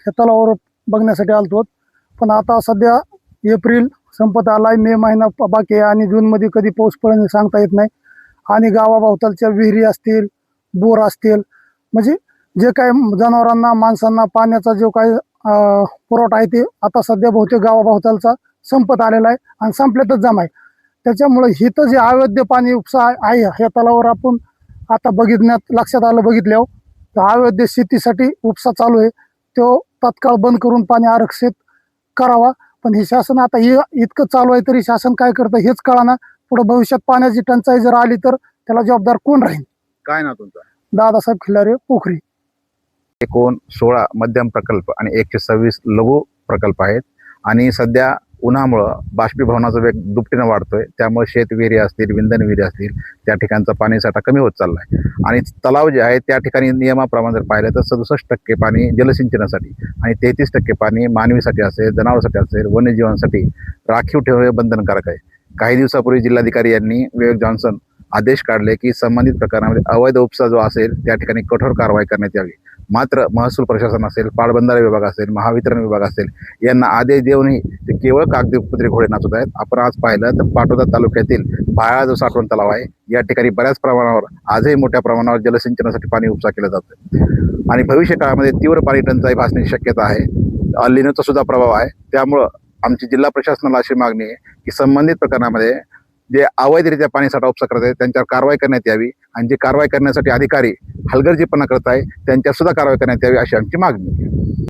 हे तलावावर बघण्यासाठी आलतो. पण आता सध्या एप्रिल संपत आलाय, मे महिना बाकी आहे आणि जूनमध्ये कधी पाऊस पडेल सांगता येत नाही. आणि गावाभोवतालच्या विहिरी असतील, बोर असतील, म्हणजे जे काही जनावरांना माणसांना पाण्याचा जो काही पुरवठा आहे ते आता सध्या बहुतेक गावाभोवतालचा संपत आलेला आहे आणि संपल्यातच जमा आहे. त्याच्यामुळे हिथं जे अवैध पाणी उपसा आहे ह्या तलावावर आपण आता लक्षात आलं बघितल्यावर तर अवैध शेतीसाठी उपसा चालू आहे, तो तात्काळ बंद करून पाणी आरक्षित करावा. पण हे शासन आता हे इतकं चालू आहे तरी शासन काय करतं हेच कळाना. पुढे भविष्यात पाण्याची टंचाई जर आली तर त्याला जबाबदार कोण राहील? काय ना तुमचं? दादासाहेब खिल्लारे, पोखरी. एकूण 16 मध्यम प्रकल्प आणि 126 लघु प्रकल्प आहेत आणि सध्या उन्हामुळं बाष्पीभवनाचा वेग दुपटीनं वाढतोय. त्यामुळे शेत विहिरी असतील, विंधन विहिरी असतील, त्या ठिकाणचा पाणीसाठा कमी होत चालला आहे. आणि तलाव जे आहे त्या ठिकाणी नियमाप्रमाणे जर पाहिलं तर 67% पाणी जलसिंचनासाठी आणि 33% पाणी मानवीसाठी असेल, जनावरांसाठी असेल, वन्यजीवांसाठी राखीव ठेवणे बंधनकारक आहे. काही दिवसापूर्वी जिल्हाधिकारी यांनी विवेक जॉन्सन आदेश काढले की संबंधित प्रकरणामध्ये अवैध उपसा जो असेल त्या ठिकाणी कठोर कारवाई करण्यात यावी. मात्र महसूल प्रशासन असेल, पाटबंधारे विभाग असेल, महावितरण विभाग असेल यांना आदेश देऊनही ते केवळ कागदोपत्री घोडे नाचत आहेत. आपण आज पाहिलं तर पाटोदा तालुक्यातील भाळा जो साठवण तलाव आहे या ठिकाणी बऱ्याच प्रमाणावर आजही मोठ्या प्रमाणावर जलसिंचनासाठी पाणी उपसा केला जातं आणि भविष्य काळामध्ये तीव्र पाणी टंचाई भासण्याची शक्यता आहे. अल निनोचा सुद्धा प्रभाव आहे. त्यामुळं आमची जिल्हा प्रशासनाला अशी मागणी आहे की संबंधित प्रकरणामध्ये जे अवैधरित्या पाणीसाठा उपसा करत आहेत त्यांच्यावर कारवाई करण्यात यावी आणि जे कारवाई करण्यासाठी अधिकारी हलगर्जीपणा करत आहे त्यांच्यावर सुद्धा कारवाई करण्यात यावी अशी आमची मागणी आहे.